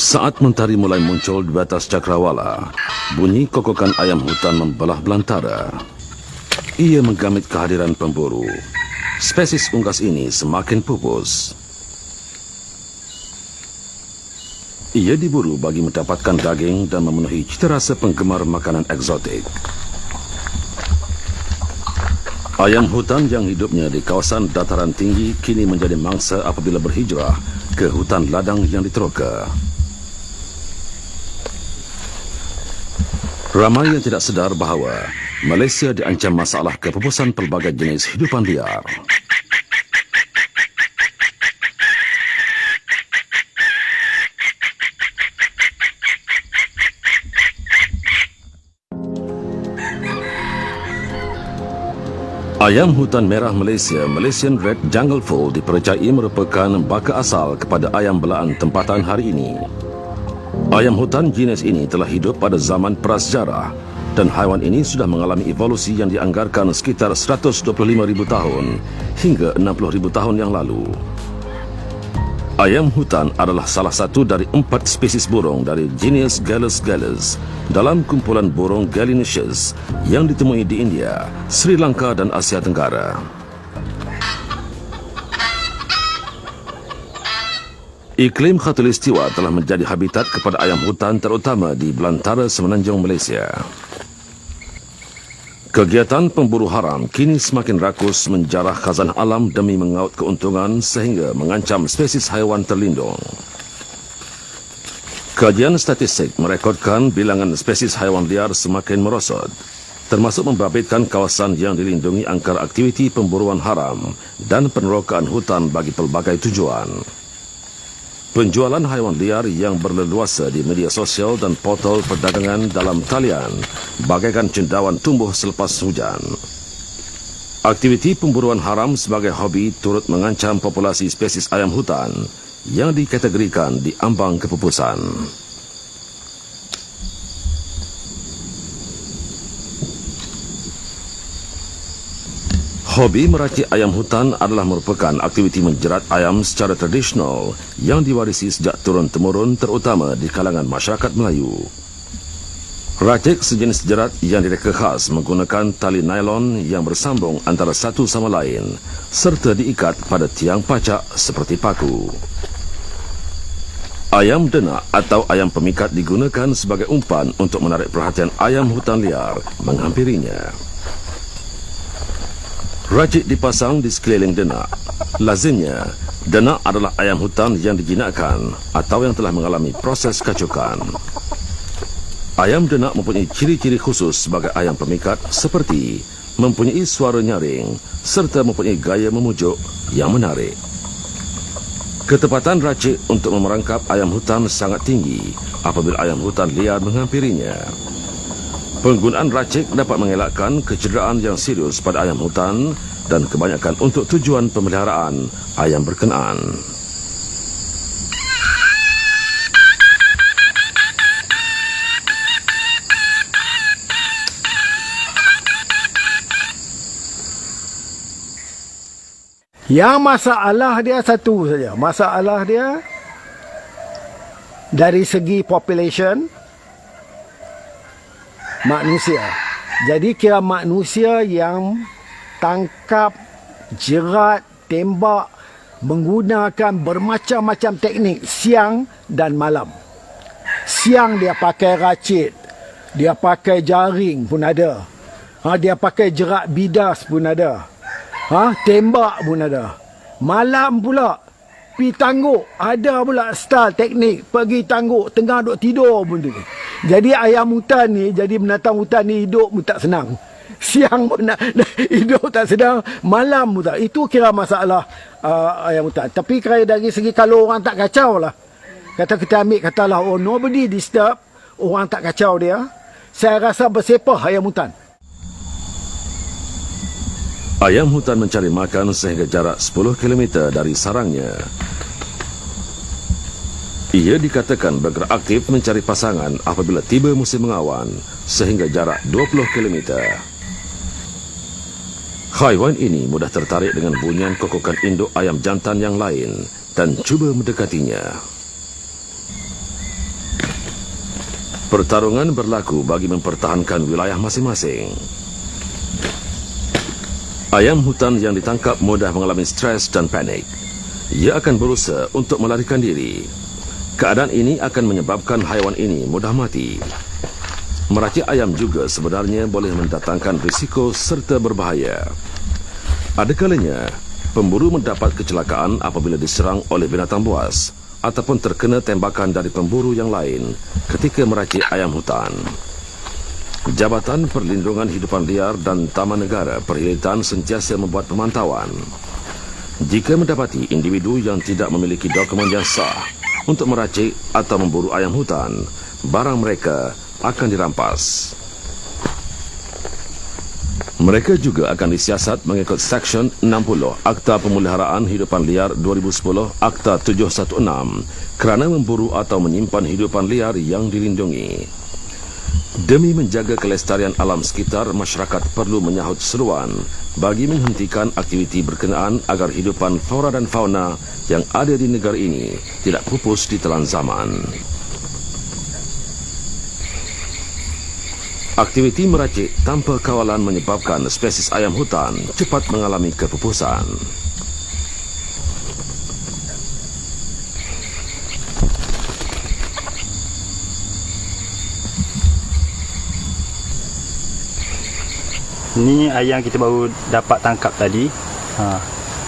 Saat mentari mulai muncul di batas cakrawala, bunyi kokokan ayam hutan membelah belantara. Ia menggamit kehadiran pemburu. Spesies unggas ini semakin pupus. Ia diburu bagi mendapatkan daging dan memenuhi cita rasa penggemar makanan eksotik. Ayam hutan yang hidupnya di kawasan dataran tinggi kini menjadi mangsa apabila berhijrah ke hutan ladang yang diteroka. Ramai yang tidak sedar bahawa Malaysia diancam masalah kepupusan pelbagai jenis hidupan liar. Ayam hutan merah Malaysia, Malaysian Red Jungle Fowl, dipercayai merupakan baka asal kepada ayam belaan tempatan hari ini. Ayam hutan jenis ini telah hidup pada zaman prasejarah dan haiwan ini sudah mengalami evolusi yang dianggarkan sekitar 125,000 tahun hingga 60,000 tahun yang lalu. Ayam hutan adalah salah satu dari 4 spesies burung dari genus Gallus gallus dalam kumpulan burung gallinaceus yang ditemui di India, Sri Lanka dan Asia Tenggara. Iklim khatulistiwa telah menjadi habitat kepada ayam hutan terutama di belantara semenanjung Malaysia. Kegiatan pemburu haram kini semakin rakus menjarah khazanah alam demi mengaut keuntungan sehingga mengancam spesies haiwan terlindung. Kajian statistik merekodkan bilangan spesies haiwan liar semakin merosot, termasuk membabitkan kawasan yang dilindungi angkara aktiviti pemburuan haram dan penerokaan hutan bagi pelbagai tujuan. Penjualan haiwan liar yang berleluasa di media sosial dan portal perdagangan dalam talian bagaikan cendawan tumbuh selepas hujan. Aktiviti pemburuan haram sebagai hobi turut mengancam populasi spesies ayam hutan yang dikategorikan di ambang kepupusan. Hobi meracik ayam hutan adalah merupakan aktiviti menjerat ayam secara tradisional yang diwarisi sejak turun-temurun terutama di kalangan masyarakat Melayu. Racik sejenis jerat yang direka khas menggunakan tali nailon yang bersambung antara satu sama lain serta diikat pada tiang pacak seperti paku. Ayam denak atau ayam pemikat digunakan sebagai umpan untuk menarik perhatian ayam hutan liar menghampirinya. Racik dipasang di sekeliling denak. Lazimnya, denak adalah ayam hutan yang dijinakkan atau yang telah mengalami proses kacukan. Ayam denak mempunyai ciri-ciri khusus sebagai ayam pemikat seperti mempunyai suara nyaring serta mempunyai gaya memujuk yang menarik. Ketepatan racik untuk memerangkap ayam hutan sangat tinggi apabila ayam hutan liar menghampirinya. Penggunaan racik dapat mengelakkan kecederaan yang serius pada ayam hutan dan kebanyakan untuk tujuan pemeliharaan ayam berkenaan. Yang masalah dia satu saja. Masalah dia dari segi population manusia. Jadi kira manusia yang tangkap, jerat, tembak menggunakan bermacam-macam teknik siang dan malam. Siang dia pakai racit, dia pakai jaring pun ada. Dia pakai jerat bidas pun ada. Tembak pun ada. Malam pula pergi tangguk, ada pula style teknik pergi tangguk tengah duk tidur pun tu. Jadi ayam hutan ni, jadi binatang hutan ni hidup pun tak senang. Siang pun nak hidup tak senang, malam pun tak. Itu kira masalah ayam hutan. Tapi dari segi kalau orang tak kacau lah, kata kita ambil katalah nobody disturb, orang tak kacau dia, saya rasa bersepah ayam hutan. Ayam hutan mencari makan sehingga jarak 10 km dari sarangnya. Ia dikatakan bergerak aktif mencari pasangan apabila tiba musim mengawan sehingga jarak 20 km. Haiwan ini mudah tertarik dengan bunyian kokokan induk ayam jantan yang lain dan cuba mendekatinya. Pertarungan berlaku bagi mempertahankan wilayah masing-masing. Ayam hutan yang ditangkap mudah mengalami stres dan panik. Ia akan berusaha untuk melarikan diri. Keadaan ini akan menyebabkan haiwan ini mudah mati. Meracik ayam juga sebenarnya boleh mendatangkan risiko serta berbahaya. Ada kalanya, pemburu mendapat kecelakaan apabila diserang oleh binatang buas ataupun terkena tembakan dari pemburu yang lain ketika meracik ayam hutan. Jabatan Perlindungan Hidupan Liar dan Taman Negara Perhilitan sentiasa membuat pemantauan. Jika mendapati individu yang tidak memiliki dokumen yang sah untuk meracik atau memburu ayam hutan, barang mereka akan dirampas. Mereka juga akan disiasat mengikut Seksyen 60 Akta Pemeliharaan Hidupan Liar 2010 Akta 716 kerana memburu atau menyimpan hidupan liar yang dilindungi. Demi menjaga kelestarian alam sekitar, masyarakat perlu menyahut seruan bagi menghentikan aktiviti berkenaan agar hidupan flora dan fauna yang ada di negara ini tidak pupus di telan zaman. Aktiviti meracik tanpa kawalan menyebabkan spesies ayam hutan cepat mengalami kepupusan. Ni ayam kita baru dapat tangkap tadi.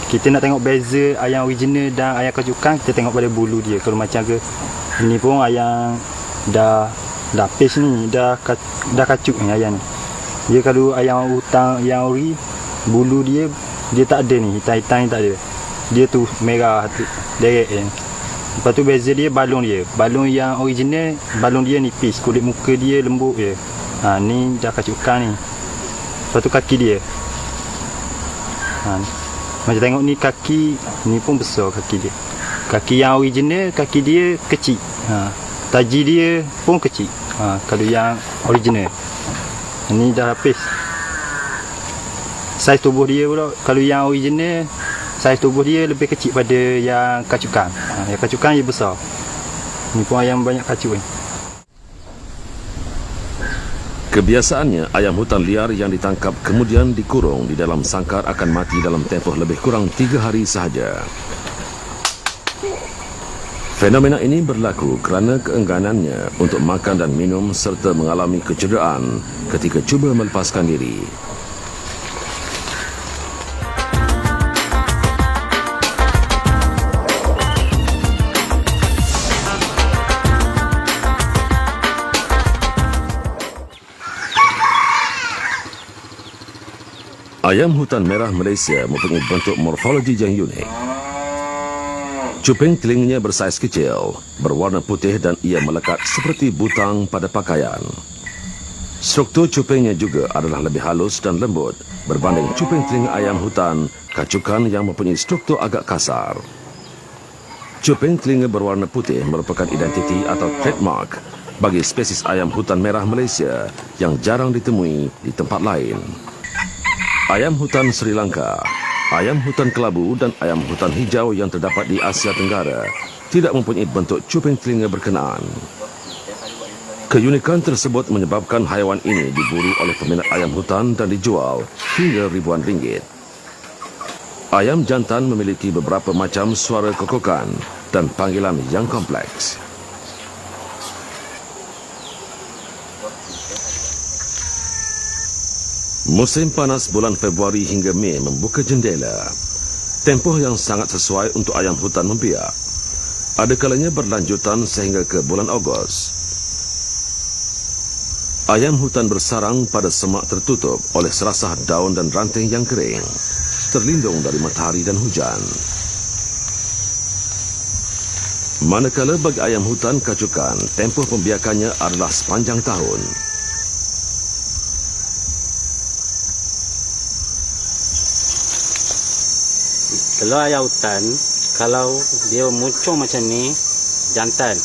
Kita nak tengok beza ayam original dan ayam kacukan, kita tengok pada bulu dia. Kalau macam ke, ini pun ayam dah lapis ni, dah kacuk ni ayam ni. Dia kalau ayam hutan yang ori, bulu dia tak ada ni, hitam-hitam ni tak ada. Dia tu merah tu, direct ni. Lepas tu beza dia balung dia. Balung yang original, balung dia nipis, kulit muka dia lembut je. Ni dah kacukan ni. Lepas tu kaki dia. Macam tengok ni kaki, ni pun besar kaki dia. Kaki yang original, kaki dia kecil. Taji dia pun kecil. Kalau yang original. Ini dah habis. Saiz tubuh dia pula, kalau yang original, saiz tubuh dia lebih kecil pada yang kacukan. Yang kacukan dia besar. Ni pun ayam banyak kacuk ni. Kebiasaannya, ayam hutan liar yang ditangkap kemudian dikurung di dalam sangkar akan mati dalam tempoh lebih kurang 3 hari sahaja. Fenomena ini berlaku kerana keengganannya untuk makan dan minum serta mengalami kecederaan ketika cuba melepaskan diri. Ayam hutan merah Malaysia mempunyai bentuk morfologi yang unik. Cuping telinganya bersaiz kecil, berwarna putih dan ia melekat seperti butang pada pakaian. Struktur cupingnya juga adalah lebih halus dan lembut berbanding cuping telinga ayam hutan kacukan yang mempunyai struktur agak kasar. Cuping telinga berwarna putih merupakan identiti atau trademark bagi spesies ayam hutan merah Malaysia yang jarang ditemui di tempat lain. Ayam hutan Sri Lanka, ayam hutan kelabu dan ayam hutan hijau yang terdapat di Asia Tenggara tidak mempunyai bentuk cuping telinga berkenaan. Keunikan tersebut menyebabkan haiwan ini diburu oleh peminat ayam hutan dan dijual hingga ribuan ringgit. Ayam jantan memiliki beberapa macam suara kokokan dan panggilan yang kompleks. Musim panas bulan Februari hingga Mei membuka jendela. Tempoh yang sangat sesuai untuk ayam hutan membiak. Ada kalanya berlanjutan sehingga ke bulan Ogos. Ayam hutan bersarang pada semak tertutup oleh serasah daun dan ranting yang kering, terlindung dari matahari dan hujan. Manakala bagi ayam hutan kacukan, tempoh pembiakannya adalah sepanjang tahun. Kalau ayam hutan, kalau dia muncul macam ni, jantan.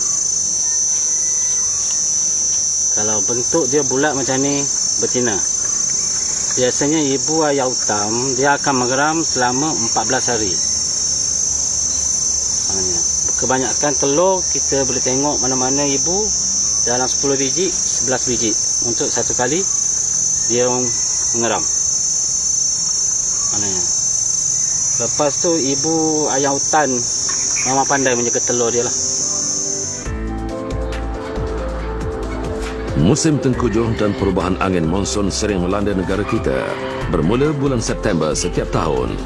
Kalau bentuk dia bulat macam ni, betina. Biasanya ibu ayam hutan, dia akan mengeram selama 14 hari. Kebanyakan telur, kita boleh tengok mana-mana ibu, dalam 10 biji, 11 biji untuk satu kali dia orang mengeram. Maknanya. Lepas tu ibu ayam hutan memang pandai menjaga telur dia lah. Musim tengkujuh dan perubahan angin monsun sering melanda negara kita bermula bulan September setiap tahun.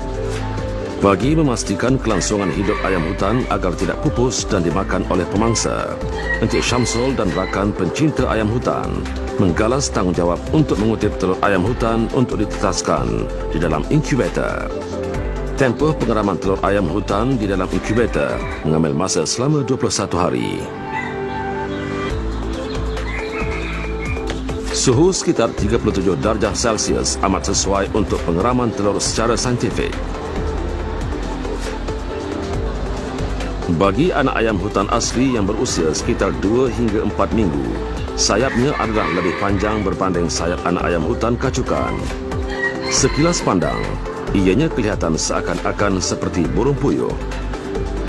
Bagi memastikan kelangsungan hidup ayam hutan agar tidak pupus dan dimakan oleh pemangsa, Encik Syamsul dan rakan pencinta ayam hutan menggalas tanggungjawab untuk mengutip telur ayam hutan untuk ditetaskan di dalam inkubator. Tempoh pengeraman telur ayam hutan di dalam inkubator mengambil masa selama 21 hari. Suhu sekitar 37 darjah Celsius amat sesuai untuk pengeraman telur secara saintifik. Bagi anak ayam hutan asli yang berusia sekitar 2 hingga 4 minggu, sayapnya adalah lebih panjang berbanding sayap anak ayam hutan kacukan. Sekilas pandang, ianya kelihatan seakan-akan seperti burung puyuh.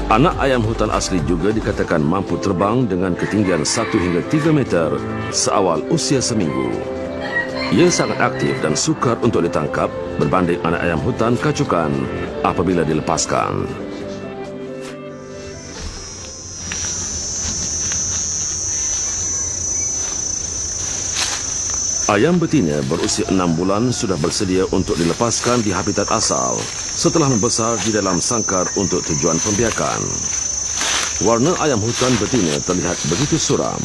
Anak ayam hutan asli juga dikatakan mampu terbang dengan ketinggian 1 hingga 3 meter seawal usia seminggu. Ia sangat aktif dan sukar untuk ditangkap berbanding anak ayam hutan kacukan apabila dilepaskan. Ayam betina berusia 6 bulan sudah bersedia untuk dilepaskan di habitat asal setelah membesar di dalam sangkar untuk tujuan pembiakan. Warna ayam hutan betina terlihat begitu suram.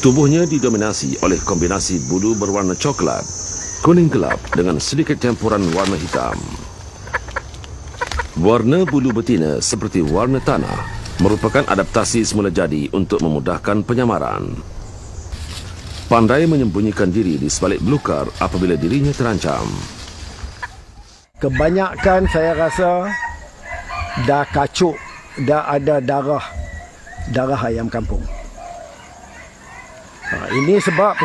Tubuhnya didominasi oleh kombinasi bulu berwarna coklat, kuning gelap dengan sedikit campuran warna hitam. Warna bulu betina seperti warna tanah merupakan adaptasi semula jadi untuk memudahkan penyamaran. Pandai menyembunyikan diri di sebalik belukar apabila dirinya terancam. Kebanyakan saya rasa dah kacuk, dah ada darah ayam kampung. Ini sebab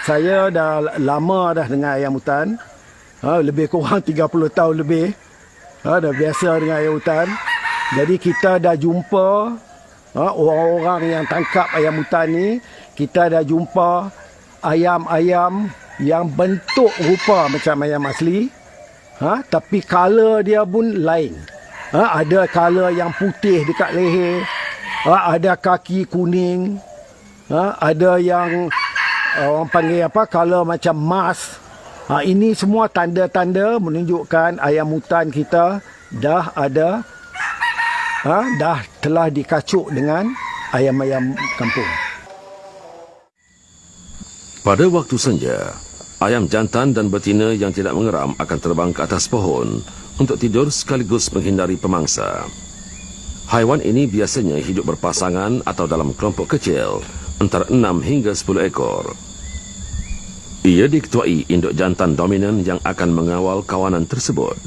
saya dah lama dah dengan ayam hutan. Lebih kurang 30 tahun lebih. Dah biasa dengan ayam hutan. Jadi kita dah jumpa orang-orang yang tangkap ayam hutan ni. Kita dah jumpa ayam-ayam yang bentuk rupa macam ayam asli, tapi color dia pun lain. Ada color yang putih dekat leher, ada kaki kuning, ada yang orang panggil color macam emas. Ini semua tanda-tanda menunjukkan ayam hutan kita dah ada, dah telah dikacuk dengan ayam-ayam kampung. Pada waktu senja, ayam jantan dan betina yang tidak mengeram akan terbang ke atas pohon untuk tidur sekaligus menghindari pemangsa. Haiwan ini biasanya hidup berpasangan atau dalam kelompok kecil, antara 6 hingga 10 ekor. Ia diketuai induk jantan dominan yang akan mengawal kawanan tersebut.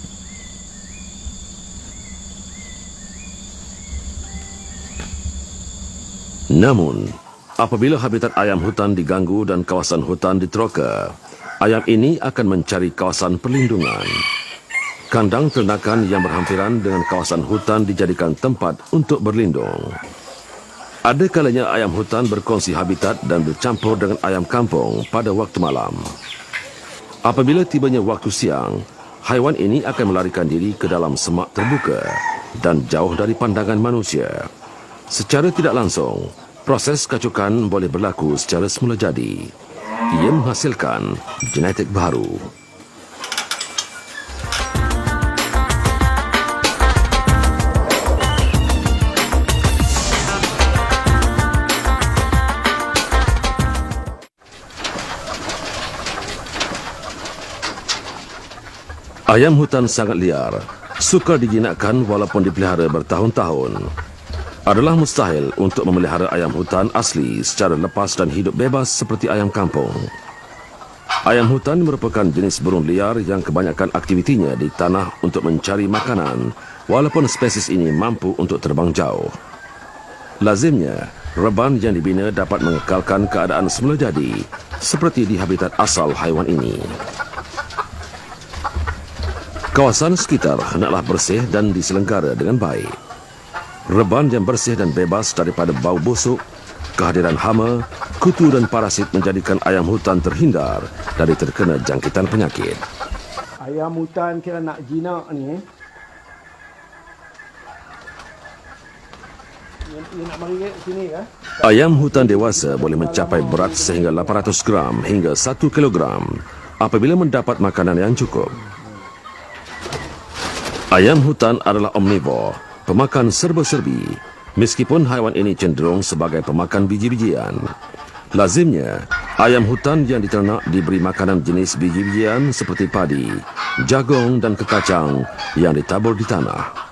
Namun, apabila habitat ayam hutan diganggu dan kawasan hutan diteroka, ayam ini akan mencari kawasan perlindungan. Kandang ternakan yang berhampiran dengan kawasan hutan dijadikan tempat untuk berlindung. Ada kalanya ayam hutan berkongsi habitat dan bercampur dengan ayam kampung pada waktu malam. Apabila tibanya waktu siang, haiwan ini akan melarikan diri ke dalam semak terbuka dan jauh dari pandangan manusia. Secara tidak langsung, proses kacukan boleh berlaku secara semula jadi. Ia menghasilkan genetik baru. Ayam hutan sangat liar, sukar dijinakkan walaupun dipelihara bertahun-tahun. Adalah mustahil untuk memelihara ayam hutan asli secara lepas dan hidup bebas seperti ayam kampung. Ayam hutan merupakan jenis burung liar yang kebanyakan aktivitinya di tanah untuk mencari makanan, walaupun spesies ini mampu untuk terbang jauh. Lazimnya, reban yang dibina dapat mengekalkan keadaan semula jadi, seperti di habitat asal haiwan ini. Kawasan sekitar hendaklah bersih dan diselenggara dengan baik. Reban yang bersih dan bebas daripada bau busuk kehadiran hama, kutu dan parasit menjadikan ayam hutan terhindar dari terkena jangkitan penyakit. Ayam hutan kira nak jinak ni. Dia nak mari sini ke? Ayam hutan dewasa boleh mencapai berat sehingga 800 gram hingga 1 kilogram apabila mendapat makanan yang cukup. Ayam hutan adalah omnivor, pemakan serba-serbi, meskipun haiwan ini cenderung sebagai pemakan biji-bijian. Lazimnya, ayam hutan yang diternak diberi makanan jenis biji-bijian seperti padi, jagung dan kekacang yang ditabur di tanah.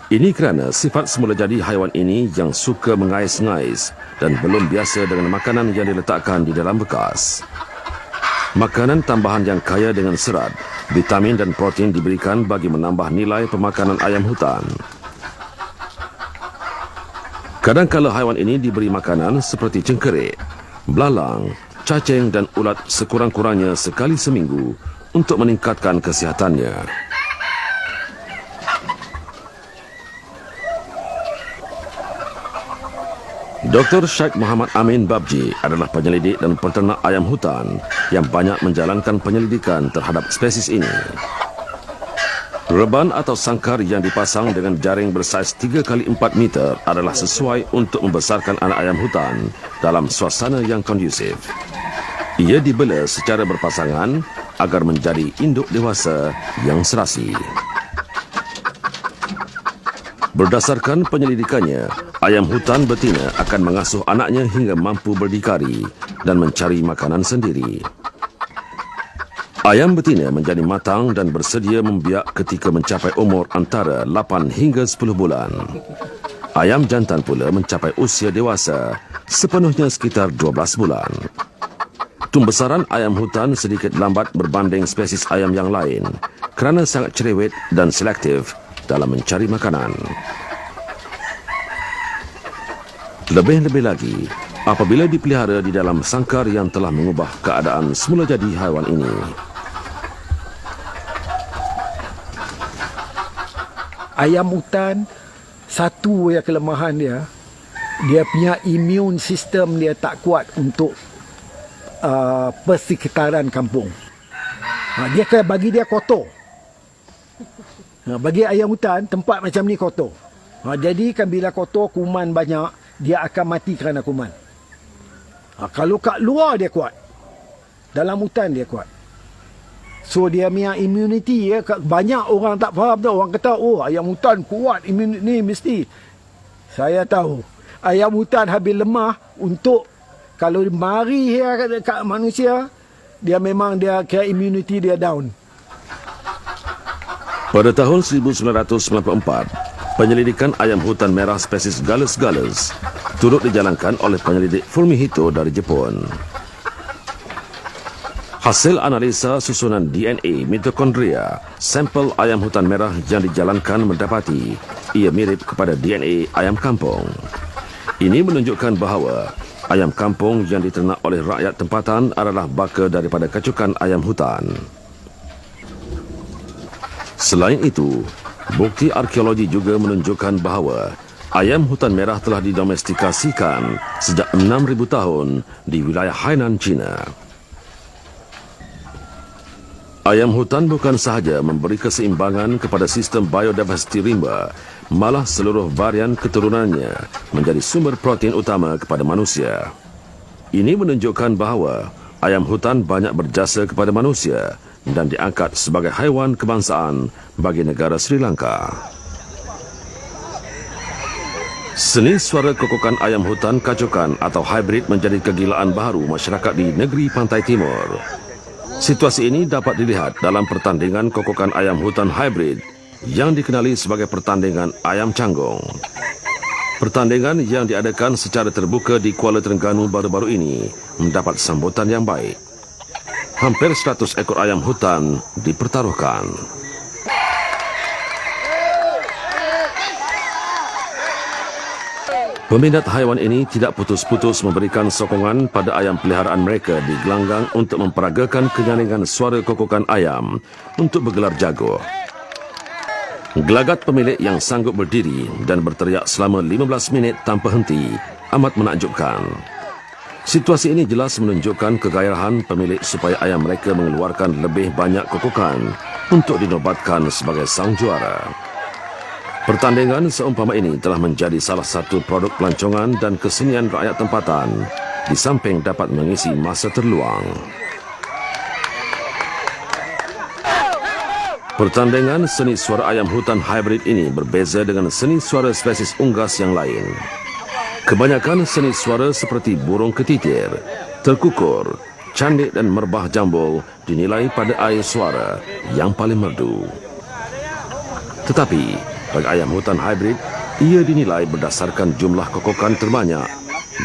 Ini kerana sifat semula jadi haiwan ini yang suka mengais-ngais dan belum biasa dengan makanan yang diletakkan di dalam bekas. Makanan tambahan yang kaya dengan serat, vitamin dan protein diberikan bagi menambah nilai pemakanan ayam hutan. Kadang-kala haiwan ini diberi makanan seperti cengkerik, belalang, cacing dan ulat sekurang-kurangnya sekali seminggu untuk meningkatkan kesihatannya. Dr. Syed Muhammad Amin Babji adalah penyelidik dan penternak ayam hutan yang banyak menjalankan penyelidikan terhadap spesies ini. Reban atau sangkar yang dipasang dengan jaring bersaiz 3x4 meter adalah sesuai untuk membesarkan anak ayam hutan dalam suasana yang kondusif. Ia dibela secara berpasangan agar menjadi induk dewasa yang serasi. Berdasarkan penyelidikannya, ayam hutan betina akan mengasuh anaknya hingga mampu berdikari dan mencari makanan sendiri. Ayam betina menjadi matang dan bersedia membiak ketika mencapai umur antara 8 hingga 10 bulan. Ayam jantan pula mencapai usia dewasa sepenuhnya sekitar 12 bulan. Tumbesaran ayam hutan sedikit lambat berbanding spesies ayam yang lain kerana sangat cerewet dan selektif dalam mencari makanan. Lebih-lebih lagi, apabila dipelihara di dalam sangkar yang telah mengubah keadaan semula jadi haiwan ini. Ayam hutan, satu yang kelemahan dia punya immune system dia tak kuat untuk persekitaran kampung. Dia kena bagi dia kotor. Bagi ayam hutan, tempat macam ni kotor. Jadi kan bila kotor, kuman banyak, dia akan mati kerana kuman. Kalau kat luar dia kuat. Dalam hutan dia kuat. So dia punya immunity banyak orang tak faham tu. Orang kata, oh ayam hutan kuat immunity ni mesti. Saya tahu. Ayam hutan habis lemah untuk kalau mari kat manusia, dia memang dia kira immunity dia down. Pada tahun 1994, penyelidikan ayam hutan merah spesies Gallus turut dijalankan oleh penyelidik Fumihito dari Jepun. Hasil analisa susunan DNA mitokondria sampel ayam hutan merah yang dijalankan mendapati ia mirip kepada DNA ayam kampung. Ini menunjukkan bahawa ayam kampung yang diternak oleh rakyat tempatan adalah baka daripada kacukan ayam hutan. Selain itu, bukti arkeologi juga menunjukkan bahawa ayam hutan merah telah didomestikasikan sejak 6,000 tahun di wilayah Hainan, China. Ayam hutan bukan sahaja memberi keseimbangan kepada sistem biodiversity rimba, malah seluruh varian keturunannya menjadi sumber protein utama kepada manusia. Ini menunjukkan bahawa ayam hutan banyak berjasa kepada manusia dan diangkat sebagai haiwan kebangsaan bagi negara Sri Lanka. Seni suara kokokan ayam hutan kacukan atau hybrid menjadi kegilaan baharu masyarakat di negeri Pantai Timur. Situasi ini dapat dilihat dalam pertandingan kokokan ayam hutan hybrid yang dikenali sebagai pertandingan ayam canggung. Pertandingan yang diadakan secara terbuka di Kuala Terengganu baru-baru ini mendapat sambutan yang baik. Hampir 100 ekor ayam hutan dipertaruhkan. Peminat haiwan ini tidak putus-putus memberikan sokongan pada ayam peliharaan mereka di gelanggang untuk memperagakan kenyaringan suara kokokan ayam untuk bergelar jago. Gelagat pemilik yang sanggup berdiri dan berteriak selama 15 minit tanpa henti amat menakjubkan. Situasi ini jelas menunjukkan kegairahan pemilik supaya ayam mereka mengeluarkan lebih banyak kokokan untuk dinobatkan sebagai sang juara. Pertandingan seumpama ini telah menjadi salah satu produk pelancongan dan kesenian rakyat tempatan, di samping dapat mengisi masa terluang. Pertandingan seni suara ayam hutan hybrid ini berbeza dengan seni suara spesies unggas yang lain. Kebanyakan seni suara seperti burung ketitir, terkukur, candik dan merbah jambul dinilai pada air suara yang paling merdu. Tetapi, bagi ayam hutan hybrid, ia dinilai berdasarkan jumlah kokokan terbanyak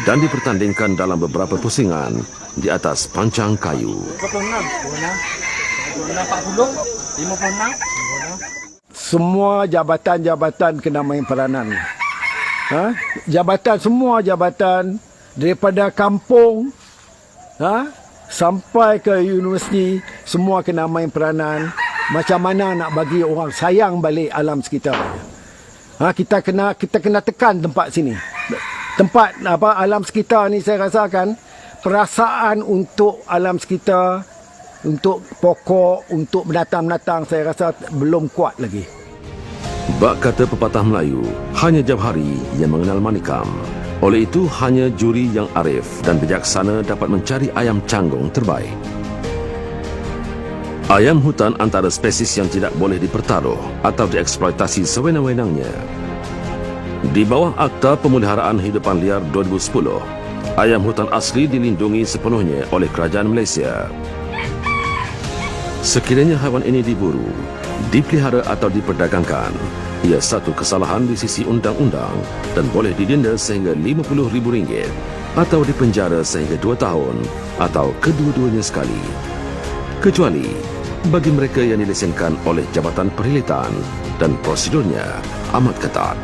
dan dipertandingkan dalam beberapa pusingan di atas pancang kayu. 56, 56. Semua jabatan-jabatan kena main peranan. Semua jabatan daripada kampung sampai ke universiti, semua kena main peranan. Macam mana nak bagi orang sayang balik alam sekitar. Kita kena tekan tempat sini. Tempat alam sekitar ni saya rasakan perasaan untuk alam sekitar, untuk pokok, untuk binatang-binatang saya rasa belum kuat lagi. Bak kata pepatah Melayu, hanya Jabhari yang mengenal manikam. Oleh itu, hanya juri yang arif dan bijaksana dapat mencari ayam canggung terbaik. Ayam hutan antara spesies yang tidak boleh dipertaruh atau dieksploitasi sewenang-wenangnya. Di bawah Akta Pemeliharaan Hidupan Liar 2010, ayam hutan asli dilindungi sepenuhnya oleh Kerajaan Malaysia. Sekiranya haiwan ini diburu, dipelihara atau diperdagangkan, ia satu kesalahan di sisi undang-undang dan boleh didenda sehingga RM50,000 atau dipenjara sehingga 2 tahun atau kedua-duanya sekali. Kecuali bagi mereka yang dilesenkan oleh Jabatan Perkhidmatan dan prosedurnya amat ketat.